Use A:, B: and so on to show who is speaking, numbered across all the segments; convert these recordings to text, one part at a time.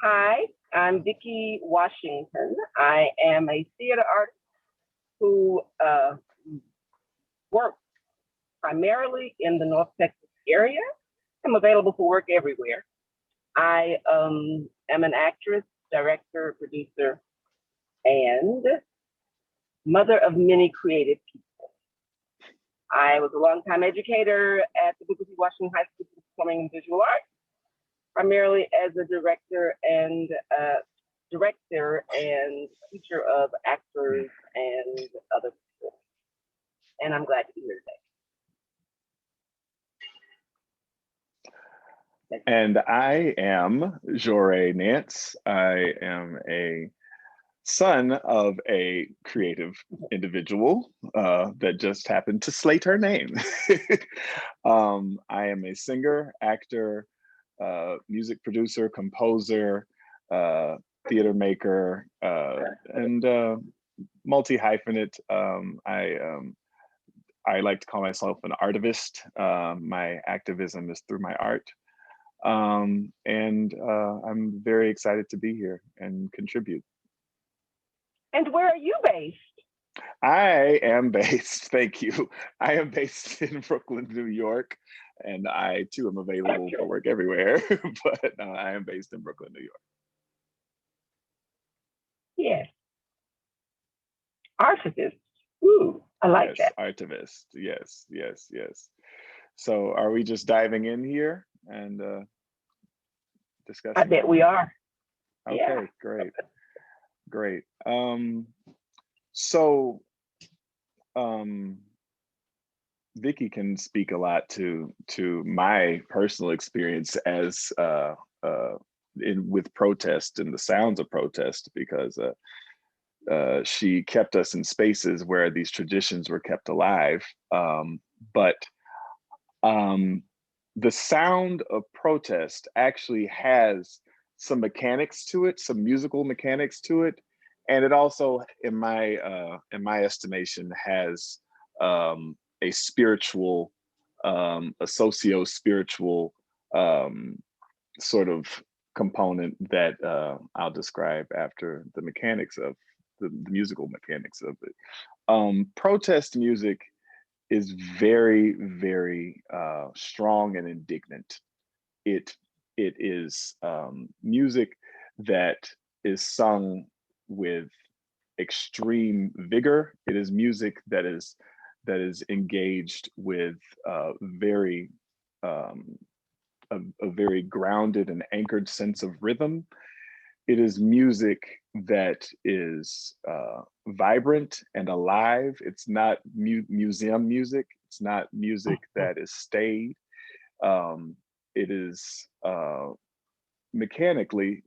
A: Hi, I'm Vicki Washington. I am a theater artist who works primarily in the North Texas area. I'm available for work everywhere. I am an actress, director, producer, and mother of many creative people. I was a longtime educator at the Vicki Washington High School for Performing and Visual Arts, primarily as a director and teacher of actors and other people. And I'm glad to be here
B: today. And I am Djore Nance. I am a son of a creative individual that just happened to slate her name. I am a singer, actor, music producer, composer, theater maker, and multi-hyphenate. I like to call myself an artivist. My activism is through my art. I'm very excited to be here and contribute.
A: And where are you based?
B: I am based, thank you. I am based in Brooklyn, New York, and I too am available for work everywhere, but I am based in Brooklyn, New York.
A: Yes. Artivist. Ooh, I like that.
B: Artivist. Yes. So are we just diving in here and discussing?
A: I bet we are.
B: Okay, yeah. Great. So Vicki can speak a lot to my personal experience as with protest and the sounds of protest, because she kept us in spaces where these traditions were kept alive. But the sound of protest actually has some mechanics to it, some musical mechanics to it, and it also, in my estimation, has a spiritual, a socio-spiritual sort of component that I'll describe after the mechanics of the musical mechanics of it. Protest music is very, very strong and indignant. It is music that is sung with extreme vigor. It is music that is engaged with a very grounded and anchored sense of rhythm. It is music that is vibrant and alive. It's not museum music. It's not music that is staid. It is mechanically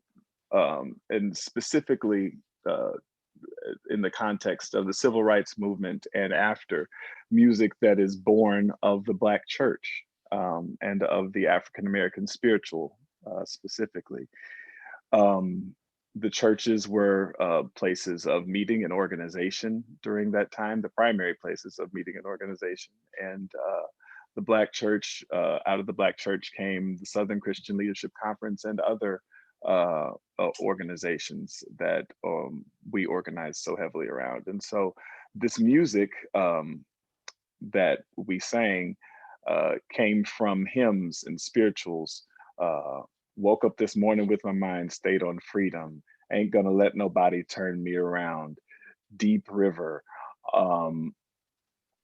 B: and specifically in the context of the civil rights movement and after, music that is born of the Black church and of the African-American spiritual specifically. The churches were places of meeting and organization during that time, the primary places of meeting and organization. And the Black church, out of the Black church came the Southern Christian Leadership Conference and other organizations that we organized so heavily around. And so this music that we sang came from hymns and spirituals. Woke up this morning with my mind stayed on freedom. Ain't gonna let nobody turn me around. Deep River. Well,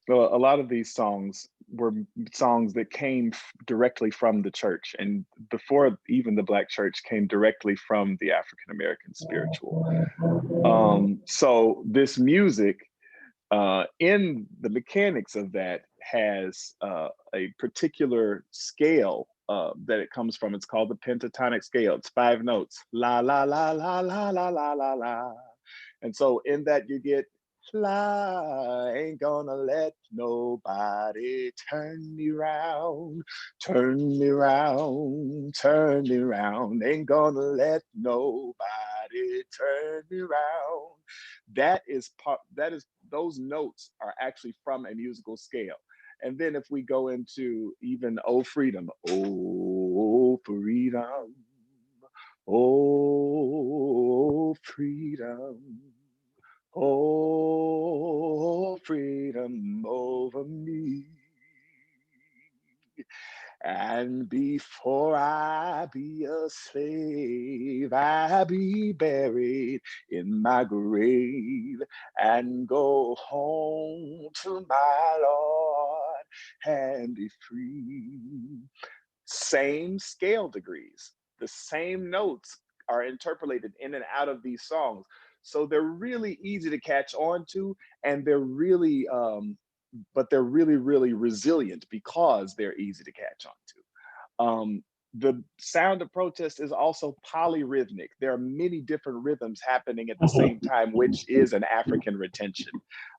B: a lot of these songs were songs that came directly from the church, and before even the Black church, came directly from the African-American spiritual. So this music, in the mechanics of that, has a particular scale that it comes from. It's called the pentatonic scale. It's 5 notes, la, la, la, la, la, la, la, la, la. And so in that you get, I ain't gonna let nobody turn me round, turn me round, turn me round. Ain't gonna let nobody turn me round. That is those notes are actually from a musical scale. And then if we go into even Oh Freedom, oh freedom, Oh, freedom. Oh, freedom over me. And before I be a slave, I be buried in my grave and go home to my Lord and be free. Same scale degrees, the same notes are interpolated in and out of these songs. So they're really easy to catch on to, and they're really, but they're really, really resilient because they're easy to catch on to. The sound of protest is also polyrhythmic. There are many different rhythms happening at the same time, which is an African retention.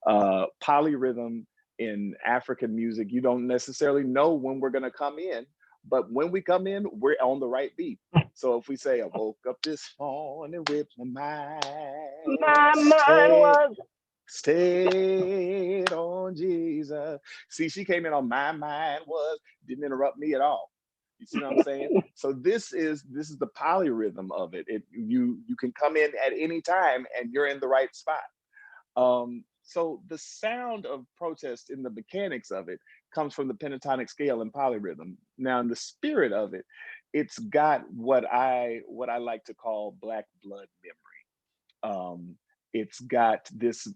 B: Polyrhythm in African music, you don't necessarily know when we're going to come in, but when we come in, we're on the right beat. So if we say, I woke up this morning with my
A: My mind was.
B: stayed on Jesus. See, she came in on my mind was, didn't interrupt me at all. You see what I'm saying? So this is the polyrhythm of it. You can come in at any time and you're in the right spot. So the sound of protest in the mechanics of it comes from the pentatonic scale and polyrhythm. Now, in the spirit of it, it's got what I like to call Black blood memory. It's got this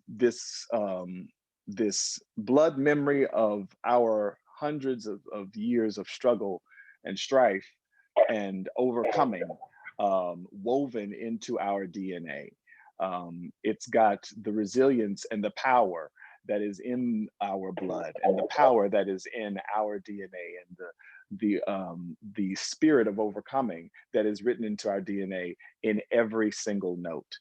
B: blood memory of our hundreds of years of struggle and strife and overcoming, woven into our DNA. It's got the resilience and the power that is in our blood and the power that is in our DNA and the spirit of overcoming that is written into our DNA in every single note.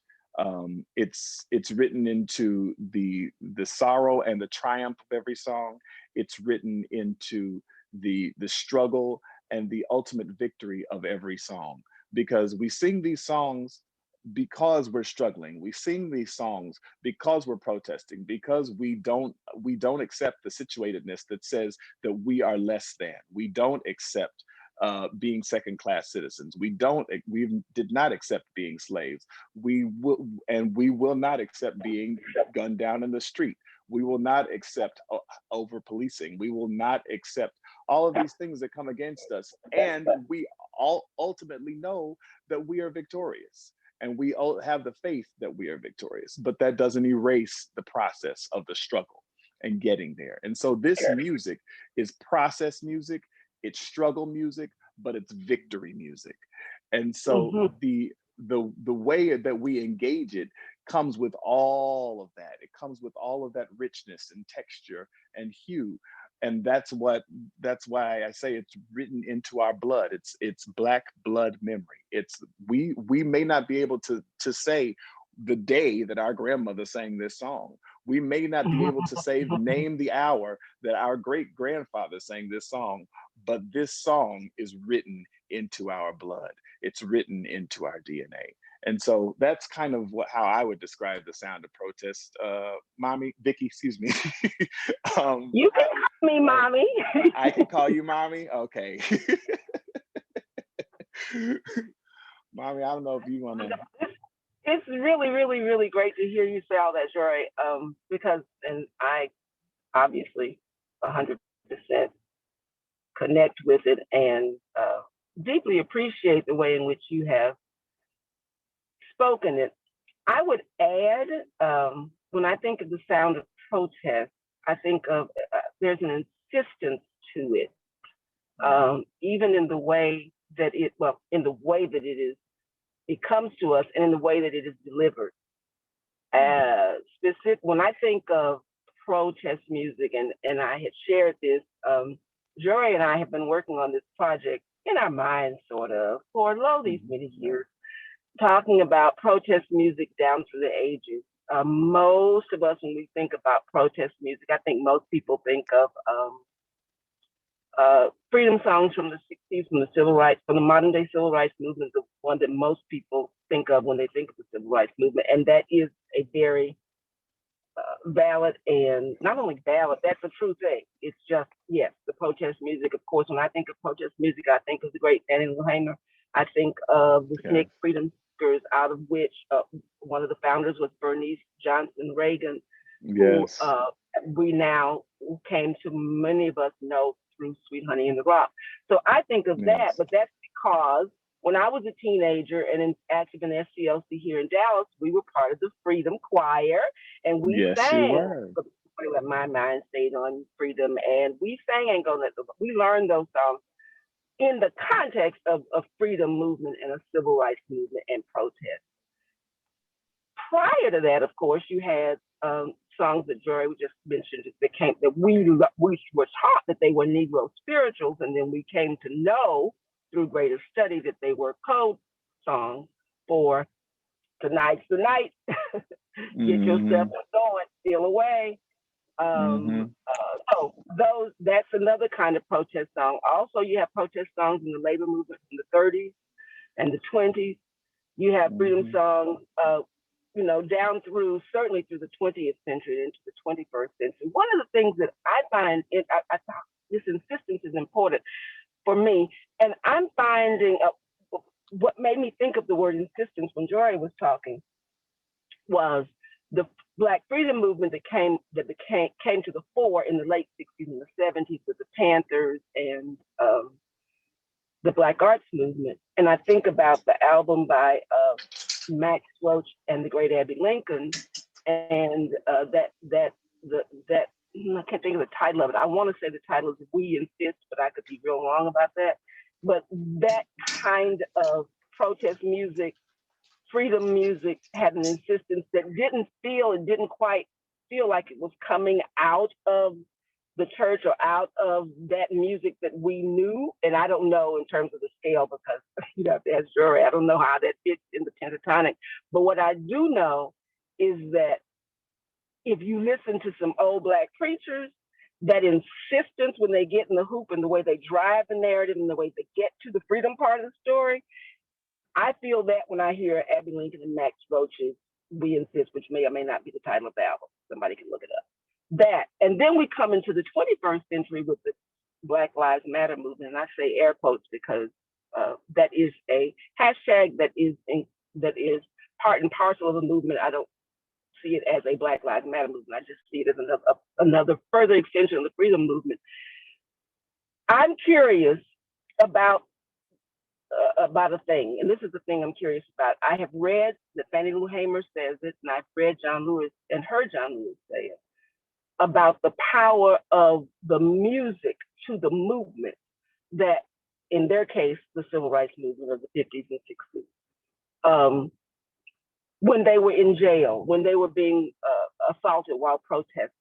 B: It's written into the sorrow and the triumph of every song. It's written into the struggle and the ultimate victory of every song, because we sing these songs because we're struggling. We sing these songs because we're protesting, because we don't accept the situatedness that says that we are less than. We don't accept being second-class citizens. We did not accept being slaves. We will not accept being gunned down in the street. We will not accept over policing. We will not accept all of these things that come against us. And we all ultimately know that we are victorious. And we all have the faith that we are victorious, but that doesn't erase the process of the struggle and getting there. And so this music is process music, it's struggle music, but it's victory music. And so the way that we engage it comes with all of that. It comes with all of that richness and texture and hue. And that's why I say it's written into our blood. It's Black blood memory. We may not be able to say the day that our grandmother sang this song. We may not be able to say name the hour that our great grandfather sang this song, but this song is written into our blood. It's written into our DNA. And so that's kind of how I would describe the sound of protest. Mommy, Vicki, excuse me.
A: You can call me Mommy.
B: I can call you Mommy? Okay. Mommy, I don't know if you want to.
A: It's really, really, really great to hear you say all that, Djore, because, and I obviously 100% connect with it and deeply appreciate the way in which you have spoken it. I would add, when I think of the sound of protest, I think of there's an insistence to it, even in the way that it comes to us and in the way that it is delivered. When I think of protest music, and I had shared this, Djore and I have been working on this project in our minds, sort of, for these many years, talking about protest music down through the ages. Most of us, when we think about protest music, I think most people think of freedom songs from the 60s, from the modern day civil rights movement, the one that most people think of when they think of the civil rights movement. And that is a very valid, and not only valid, that's a true thing. It's just, yes, the protest music, of course, when I think of protest music, I think of the great Daniel Hamer, I think of the
B: Yes.
A: SNCC Freedom Seekers, out of which one of the founders was Bernice Johnson Reagan, who
B: Yes.
A: we now came to, many of us know through Sweet Honey in the Rock. So I think of that,
B: Yes.
A: but that's because when I was a teenager and active in SCLC here in Dallas, we were part of the Freedom Choir, and we
B: Yes, you
A: sang
B: were.
A: Let My Mind Stayed on Freedom, and we sang Ain't Gonna Let the, we learned those songs in the context of a freedom movement and a civil rights movement and protest. Prior to that, of course, you had songs that Djore just mentioned that we were taught that they were Negro spirituals, and then we came to know through greater study that they were code songs for tonight's the night. Get yourself going, steal away. So that's another kind of protest song. Also, you have protest songs in the labor movement in the 30s and the 20s. You have freedom songs, down through, certainly through the 20th century into the 21st century. One of the things that I find, I thought this insistence is important for me, and I'm finding what made me think of the word insistence when Djore was talking was the Black freedom movement that came to the fore in the late 60s and the 70s with the Panthers and the Black Arts movement. And I think about the album by Max Roach and the great Abby Lincoln, and I can't think of the title of it. I want to say the title is We Insist, but I could be real wrong about that. But that kind of protest music, freedom music, had an insistence that didn't quite feel like it was coming out of the church or out of that music that we knew. And I don't know in terms of the scale, because you have to ask Djore. I don't know how that fits in the pentatonic. But what I do know is that if you listen to some old Black preachers, that insistence when they get in the hoop and the way they drive the narrative and the way they get to the freedom part of the story, I feel that when I hear Abby Lincoln and Max Roach's We Insist, which may or may not be the title of the album. Somebody can look it up. That, and then we come into the 21st century with the Black Lives Matter movement, and I say air quotes because that is a hashtag that is part and parcel of the movement. I don't see it as a Black Lives Matter movement. I just see it as another further extension of the freedom movement. I'm curious about a thing, and this is the thing I'm curious about. I have read that Fannie Lou Hamer says it, and I've read John Lewis and heard John Lewis say it, about the power of the music to the movement, that in their case, the civil rights movement of the 50s and 60s, when they were in jail, when they were being assaulted while protesting,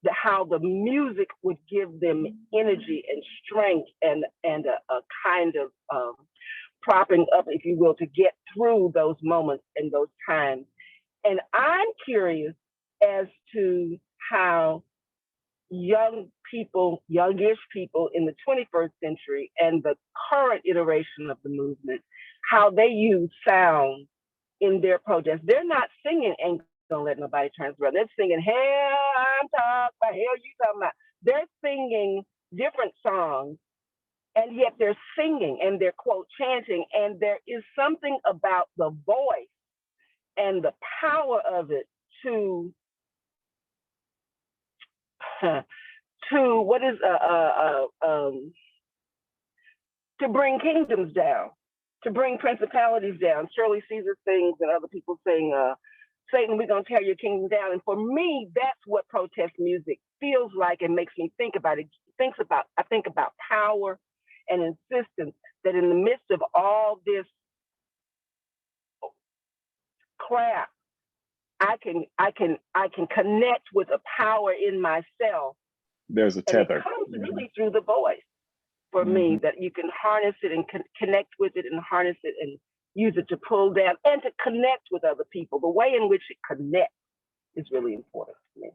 A: how the music would give them energy and strength and a kind of propping up, if you will, to get through those moments and those times. And I'm curious as to how youngish people in the 21st century and the current iteration of the movement, how they use sound in their protests. They're not singing Ain't Gonna Let Nobody Turn Us Around. They're singing Hell I'm Talking About, Hell You Talking About. They're singing different songs, and yet they're singing and they're quote chanting, and there is something about the voice and the power of it to what is to bring kingdoms down, to bring principalities down. Shirley Caesar sings and other people sing, Satan, we're gonna tear your kingdom down. And for me, that's what protest music feels like and makes me think about it. I think about power and insistence, that in the midst of all this crap, I can connect with a power in myself.
B: There's a
A: tether.
B: tether.
A: And it comes really through the voice for me, that you can harness it and connect with it and harness it and use it to pull down and to connect with other people. The way in which it connects is really important to me.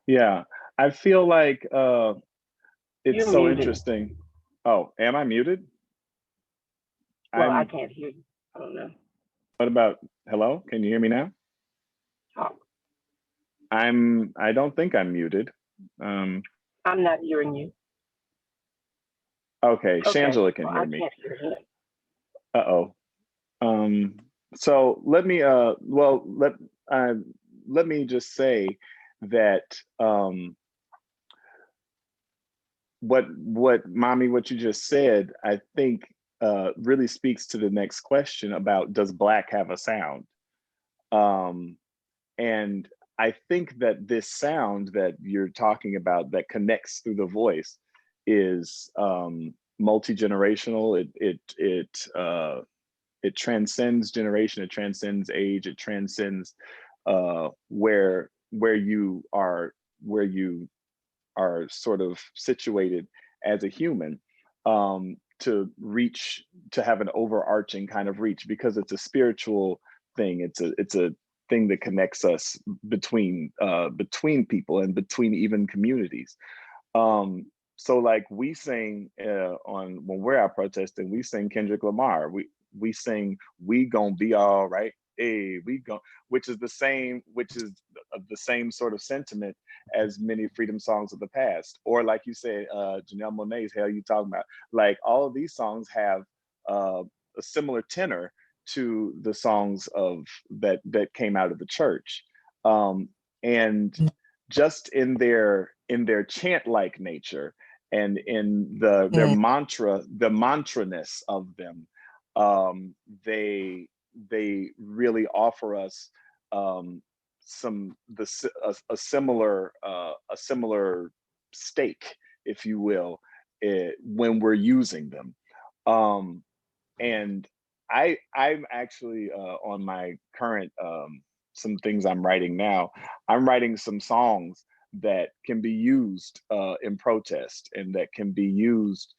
B: Yeah, I feel like it's
A: You're
B: so
A: muted.
B: interesting. Oh, am I muted?
A: Well, I can't hear you. I don't know.
B: What about, hello? Can you hear me now?
A: Talk.
B: I don't think I'm muted.
A: I'm not hearing you.
B: Okay,
A: Okay,
B: Shangela can
A: well,
B: hear
A: I
B: me.
A: can't hear him.
B: Uh-oh. So let me uh let me just say that what you just said, I think really speaks to the next question about, does Black have a sound? Um, and I think that this sound that you're talking about that connects through the voice is multi-generational. It transcends generation, it transcends age, it transcends where you are sort of situated as a human, to have an overarching kind of reach, because it's a spiritual thing. It's a thing that connects us between people and between even communities. So like we sing on when we're out protesting, we sing Kendrick Lamar. We sing "We Gon' Be All Right." Hey, we go, which is the same sort of sentiment as many freedom songs of the past. Or like you said, Janelle Monáe's "Hell You Talking About." Like all of these songs have a similar tenor to the songs of that came out of the church, and just in their chant like nature, and in their mantra, the mantra-ness of them, um, they really offer us some a similar stake, if you will, when we're using them. Um, and I'm actually on my current some things I'm writing now. I'm writing some songs that can be used in protest, and that can be used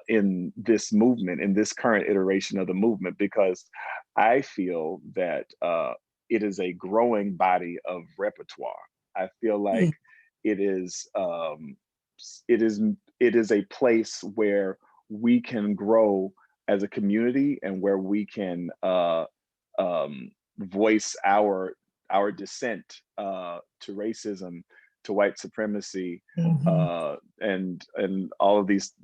B: in this movement, in this current iteration of the movement, because I feel that it is a growing body of repertoire. I feel like it is it is it is a place where we can grow as a community, and where we can voice our dissent to racism, to white supremacy, and all of these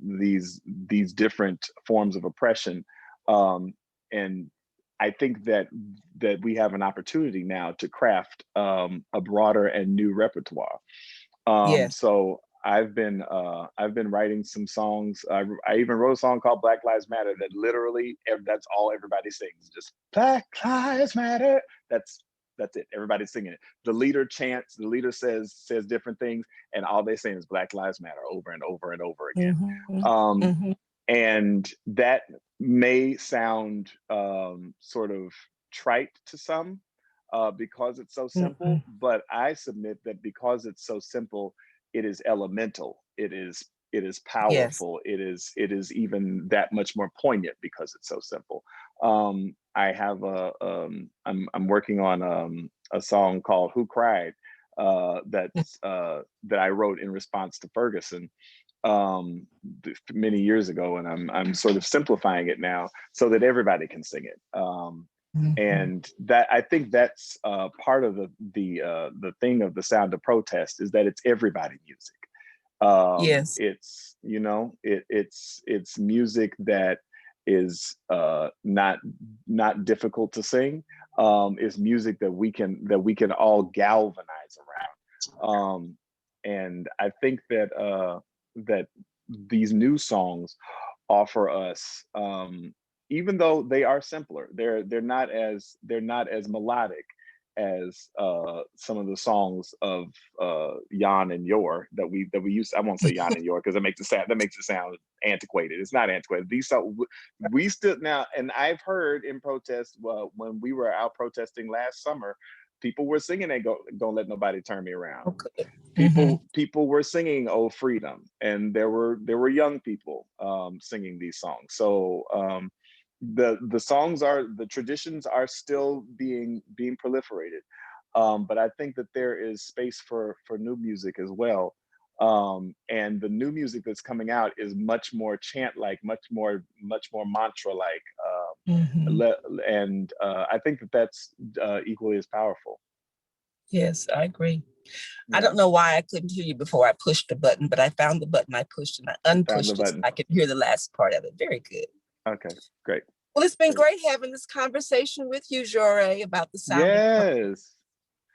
B: different forms of oppression. And I think that we have an opportunity now to craft a broader and new repertoire. So I've been writing some songs. I even wrote a song called Black Lives Matter that literally that's all everybody sings, just Black Lives Matter. That's it. Everybody's singing it. The leader chants, the leader says different things, and all they sing is Black Lives Matter over and over and over again. And that may sound sort of trite to some, because it's so simple, but I submit that because it's so simple, it is elemental. It is powerful. It is even that much more poignant because it's so simple. I have I'm working on a song called "Who Cried," that I wrote in response to Ferguson many years ago, and I'm sort of simplifying it now so that everybody can sing it. And that, I think that's part of the thing of the sound of protest, is that it's everybody music. It's, it's music that is not difficult to sing. It's music that we can all galvanize around. And I think that these new songs offer us, even though they are simpler, they're not as melodic as some of the songs of Jan and Yor that we used. I won't say Jan and Yor because that makes it sound antiquated. It's not antiquated. These songs we still now, and I've heard in protest, when we were out protesting last summer, people were singing "Ain't Gonna Let Nobody Turn Me Around." People were singing "Oh Freedom," and there were young people singing these songs. So the traditions are still being proliferated, but I think that there is space for new music as well. And the new music that's coming out is much more chant like, much more mantra like, and I think that that's equally as powerful.
C: Yes, I agree.
B: Yeah.
C: I don't know why I couldn't hear you before I pushed the button, but I found the button I pushed and I unpushed it so I could hear the last part of it. Very good.
B: Okay, great.
C: Well, it's been great having this conversation with you, Djore, about the sound.
B: Yes.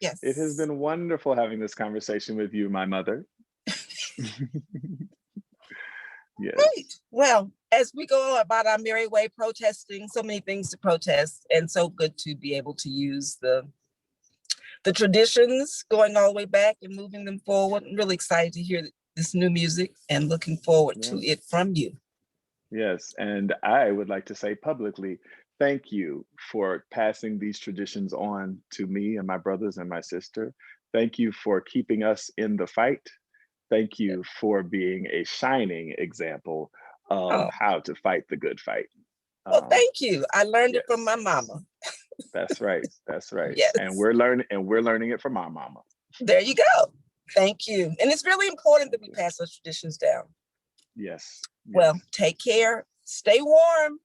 C: Yes.
B: It has been wonderful having this conversation with you, my mother. Yes.
C: Great. Well, as we go about our merry way protesting, so many things to protest, and so good to be able to use the traditions going all the way back and moving them forward. I'm really excited to hear this new music and looking forward to it from you.
B: Yes, and I would like to say publicly, thank you for passing these traditions on to me and my brothers and my sister. Thank you for keeping us in the fight. Thank you for being a shining example of how to fight the good fight.
C: Well, thank you. I learned it from my mama.
B: That's right. That's right.
C: Yes.
B: And we're learning it from our mama.
C: There you go. Thank you. And it's really important that we pass those traditions down.
B: Yes.
C: Well, take care. Stay warm.